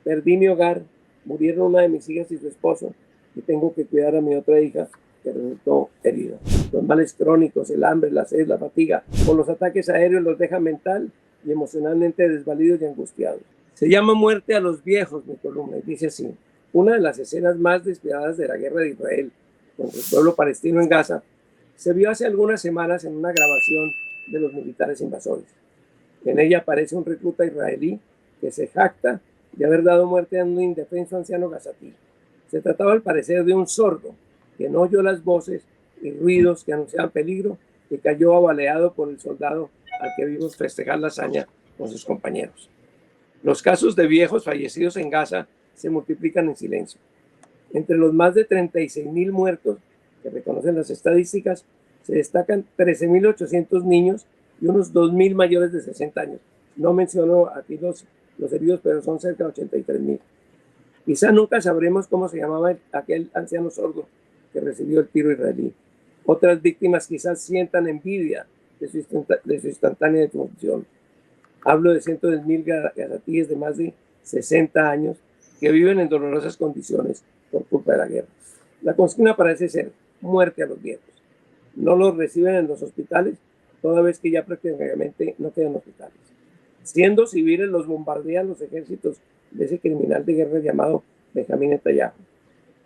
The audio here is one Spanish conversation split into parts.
Perdí mi hogar, murieron una de mis hijas y su esposo, y tengo que cuidar a mi otra hija que resultó herida. Los males crónicos, el hambre, la sed, la fatiga, por los ataques aéreos los deja mental y emocionalmente desvalidos y angustiados. Se llama Muerte a los viejos, mi columna, y dice así: una de las escenas más despiadadas de la guerra de Israel contra el pueblo palestino en Gaza se vio hace algunas semanas en una grabación de los militares invasores. En ella aparece un recluta israelí que se jacta de haber dado muerte a un indefenso anciano gazatí. Se trataba al parecer de un sordo que no oyó las voces y ruidos que anunciaban peligro y cayó abaleado por el soldado al que vimos festejar la hazaña con sus compañeros. Los casos de viejos fallecidos en Gaza se multiplican en silencio. Entre los más de 36.000 muertos que reconocen las estadísticas, se destacan 13.800 niños y unos 2.000 mayores de 60 años. No menciono aquí los heridos, pero son cerca de 83.000. Quizá nunca sabremos cómo se llamaba aquel anciano sordo que recibió el tiro israelí. Otras víctimas quizás sientan envidia de su instantánea defunción. Hablo de cientos de mil gazatíes de más de 60 años que viven en dolorosas condiciones por culpa de la guerra. La consigna parece ser muerte a los viejos. No los reciben en los hospitales, toda vez que ya prácticamente no quedan hospitales. Siendo civiles, los bombardean los ejércitos de ese criminal de guerra llamado Benjamín Netanyahu.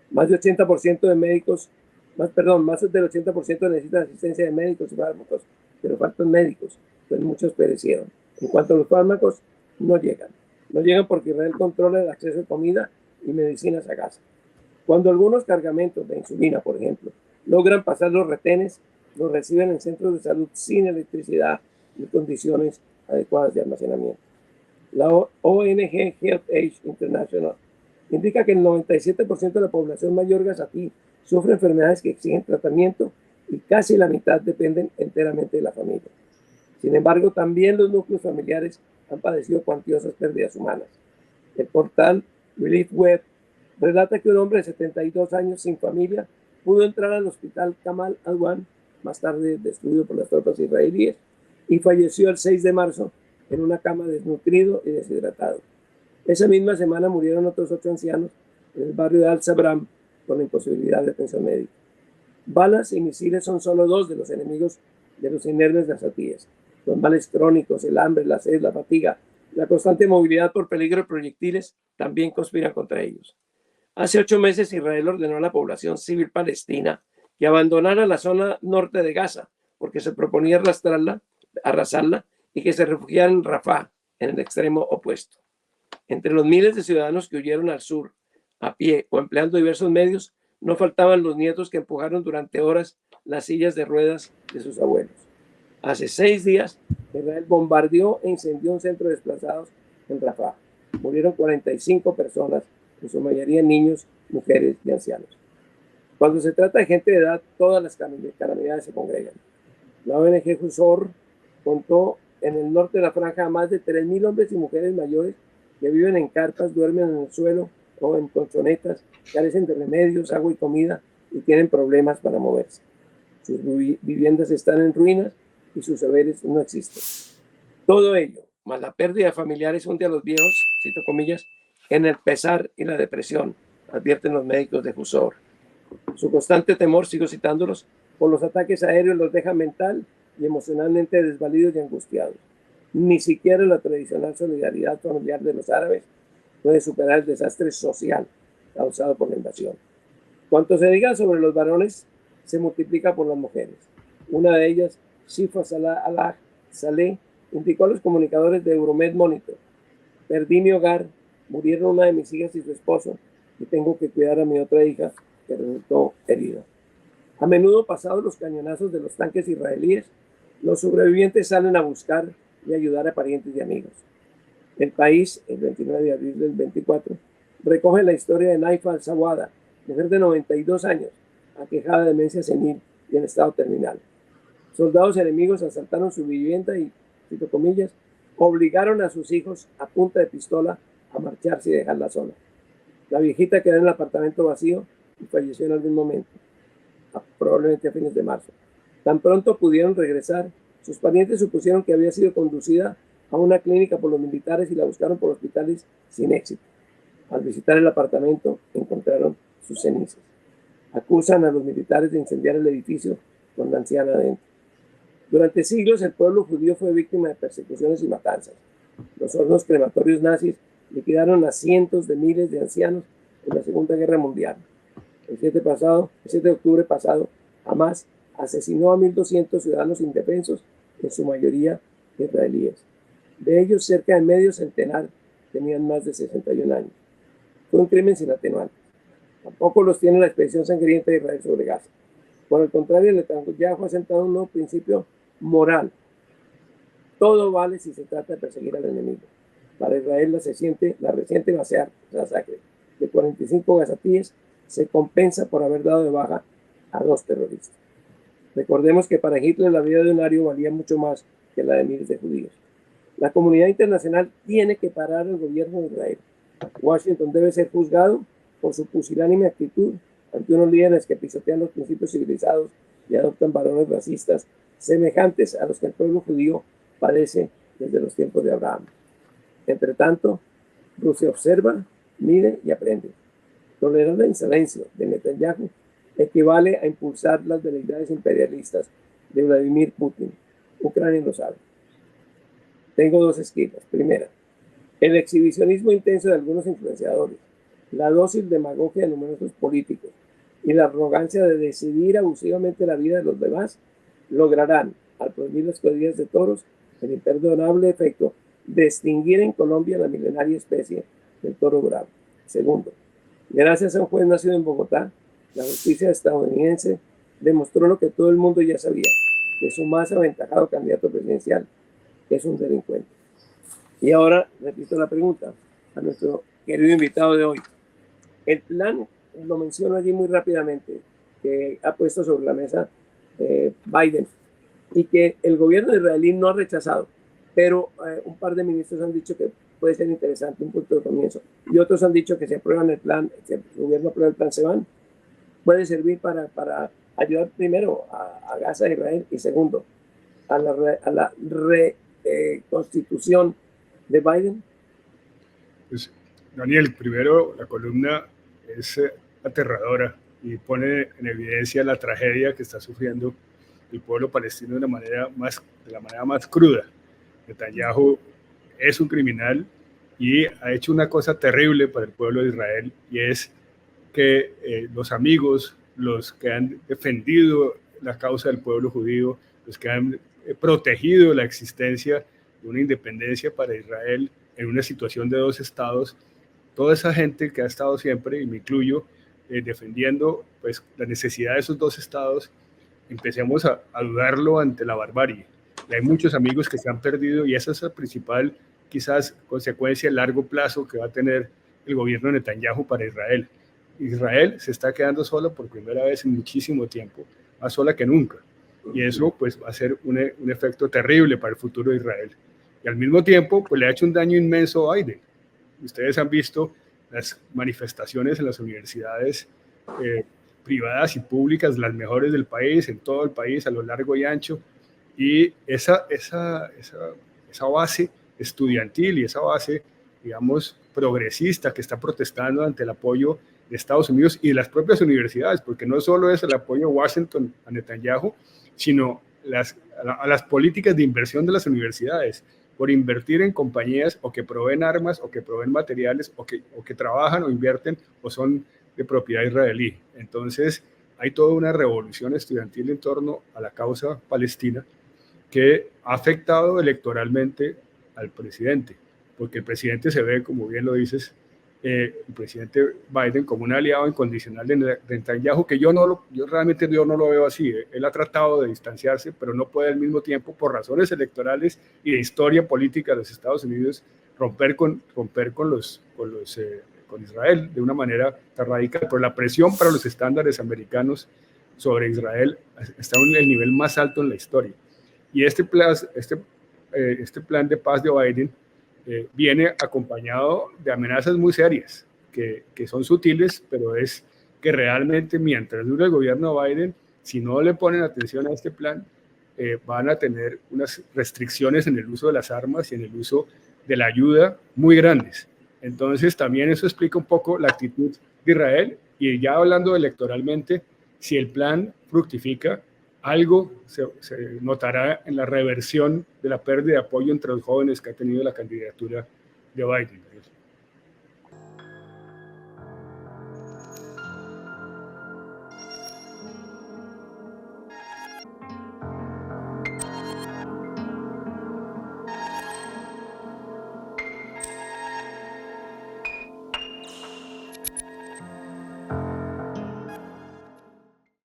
Más del 80% de médicos, más del 80% necesitan asistencia de médicos y fármacos, pero faltan médicos, pues muchos perecieron. En cuanto a los fármacos, no llegan porque Israel controla el acceso a comida y medicinas a Gaza. Cuando algunos cargamentos de insulina, por ejemplo, logran pasar los retenes, los reciben en centros de salud sin electricidad ni condiciones adecuadas de almacenamiento. La ONG Health Age International indica que el 97% de la población mayor gazatí sufre enfermedades que exigen tratamiento y casi la mitad dependen enteramente de la familia. Sin embargo, también los núcleos familiares han padecido cuantiosas pérdidas humanas. El portal Relief Web relata que un hombre de 72 años sin familia pudo entrar al hospital Kamal Adwan, más tarde destruido por las tropas israelíes, y falleció el 6 de marzo en una cama desnutrido y deshidratado. Esa misma semana murieron otros 8 ancianos en el barrio de Al-Sabram con la imposibilidad de atención médica. Balas y misiles son solo 2 de los enemigos de los inermes gazatíes. Los males crónicos, el hambre, la sed, la fatiga, la constante movilidad por peligro de proyectiles también conspiran contra ellos. Hace 8 meses Israel ordenó a la población civil palestina que abandonara la zona norte de Gaza porque se proponía arrasarla y que se refugiaran en Rafah, en el extremo opuesto. Entre los miles de ciudadanos que huyeron al sur a pie o empleando diversos medios, no faltaban los nietos que empujaron durante horas las sillas de ruedas de sus abuelos. Hace 6 días, Israel bombardeó e incendió un centro de desplazados en Rafah. Murieron 45 personas, en su mayoría niños, mujeres y ancianos. Cuando se trata de gente de edad, todas las calamidades se congregan. La ONG Jusor contó en el norte de la franja a más de 3.000 hombres y mujeres mayores que viven en carpas, duermen en el suelo o en colchonetas, carecen de remedios, agua y comida y tienen problemas para moverse. Sus viviendas están en ruinas y sus saberes no existen. Todo ello, más la pérdida de familiares, hunde a los viejos, cito comillas, en el pesar y la depresión, advierten los médicos de Jusor. Su constante temor, sigo citándolos, por los ataques aéreos los deja mental y emocionalmente desvalidos y angustiados. Ni siquiera la tradicional solidaridad familiar de los árabes puede superar el desastre social causado por la invasión. Cuanto se diga sobre los varones, se multiplica por las mujeres. Una de ellas, Shifa Salah Saleh, indicó a los comunicadores de Euromed Monitor: perdí mi hogar, murieron una de mis hijas y su esposo, y tengo que cuidar a mi otra hija que resultó herida. A menudo, pasados los cañonazos de los tanques israelíes, los sobrevivientes salen a buscar y ayudar a parientes y amigos. El País, el 29 de abril del 24, recoge la historia de Naifa Al-Sawada, mujer de 92 años, aquejada de demencia senil y en estado terminal. Soldados enemigos asaltaron su vivienda y, cito comillas, obligaron a sus hijos a punta de pistola a marcharse y dejarla sola. La viejita quedó en el apartamento vacío y falleció en algún momento, probablemente a fines de marzo. Tan pronto pudieron regresar, sus parientes supusieron que había sido conducida a una clínica por los militares y la buscaron por hospitales sin éxito. Al visitar el apartamento, encontraron sus cenizas. Acusan a los militares de incendiar el edificio con la anciana adentro. Durante siglos, el pueblo judío fue víctima de persecuciones y matanzas. Los hornos crematorios nazis liquidaron a cientos de miles de ancianos en la Segunda Guerra Mundial. El 7 de octubre pasado, Hamas asesinó a 1.200 ciudadanos indefensos, en su mayoría israelíes. De ellos, cerca de medio centenar tenían más de 61 años. Fue un crimen sin atenuantes. Tampoco los tiene la expedición sangrienta de Israel sobre Gaza. Por el contrario, Netanyahu ha sentado un nuevo principio moral. Todo vale si se trata de perseguir al enemigo. Para Israel, la reciente masacre de 45 gazatíes se compensa por haber dado de baja a 2 terroristas. Recordemos que para Hitler la vida de un ario valía mucho más que la de miles de judíos. La comunidad internacional tiene que parar al gobierno de Israel. Washington debe ser juzgado por su pusilánime actitud ante unos líderes que pisotean los principios civilizados y adoptan valores racistas semejantes a los que el pueblo judío padece desde los tiempos de Abraham. Entre tanto, Rusia observa, mide y aprende. Tolerar el silencio de Netanyahu equivale a impulsar las veleidades imperialistas de Vladimir Putin. Ucrania lo sabe. Tengo 2 esquinas. Primera, el exhibicionismo intenso de algunos influenciadores, la dócil demagogia de numerosos políticos y la arrogancia de decidir abusivamente la vida de los demás lograrán, al prohibir las corridas de toros, el imperdonable efecto de extinguir en Colombia la milenaria especie del toro bravo. Segundo, gracias a un juez nacido en Bogotá, la justicia estadounidense demostró lo que todo el mundo ya sabía, que su más aventajado candidato presidencial es un delincuente. Y ahora repito la pregunta a nuestro querido invitado de hoy. El plan, lo menciono allí muy rápidamente, que ha puesto sobre la mesa Biden y que el gobierno israelí no ha rechazado, pero un par de ministros han dicho que puede ser interesante, un punto de comienzo, y otros han dicho que si aprueban el plan, si el gobierno aprueba el plan, se van. Puede servir para ayudar primero a Gaza e Israel y segundo a la reconstitución de Biden. Pues, Daniel, primero la columna es aterradora y pone en evidencia la tragedia que está sufriendo el pueblo palestino de la manera más cruda. Netanyahu es un criminal y ha hecho una cosa terrible para el pueblo de Israel, y es que los amigos, los que han defendido la causa del pueblo judío, los que han protegido la existencia de una independencia para Israel en una situación de 2 estados, toda esa gente que ha estado siempre, y me incluyo, defendiendo pues la necesidad de esos 2 estados, empecemos a dudarlo ante la barbarie. Y hay muchos amigos que se han perdido, y esa es la principal, quizás, consecuencia a largo plazo que va a tener el gobierno de Netanyahu para Israel. Israel se está quedando sola por primera vez en muchísimo tiempo, más sola que nunca. Y eso pues va a ser un efecto terrible para el futuro de Israel. Y al mismo tiempo pues le ha hecho un daño inmenso a Biden. Ustedes han visto las manifestaciones en las universidades privadas y públicas, las mejores del país, en todo el país, a lo largo y ancho. Y esa base estudiantil y esa base, digamos, progresista que está protestando ante el apoyo de Estados Unidos y de las propias universidades, porque no solo es el apoyo de Washington a Netanyahu, sino a las políticas de inversión de las universidades, por invertir en compañías o que proveen armas o que proveen materiales o que trabajan o invierten o son de propiedad israelí. Entonces hay toda una revolución estudiantil en torno a la causa palestina que ha afectado electoralmente al presidente, porque el presidente se ve, como bien lo dices, el presidente Biden como un aliado incondicional de Netanyahu, que yo realmente no lo veo así. Él ha tratado de distanciarse, pero no puede al mismo tiempo, por razones electorales y de historia política de los Estados Unidos, romper con Israel de una manera tan radical. Pero la presión para los estándares americanos sobre Israel está en el nivel más alto en la historia. Y este plan de paz de Biden viene acompañado de amenazas muy serias, que son sutiles, pero es que realmente mientras dure el gobierno de Biden, si no le ponen atención a este plan, van a tener unas restricciones en el uso de las armas y en el uso de la ayuda muy grandes. Entonces también eso explica un poco la actitud de Israel. Y ya hablando electoralmente, si el plan fructifica, algo se notará en la reversión de la pérdida de apoyo entre los jóvenes que ha tenido la candidatura de Biden.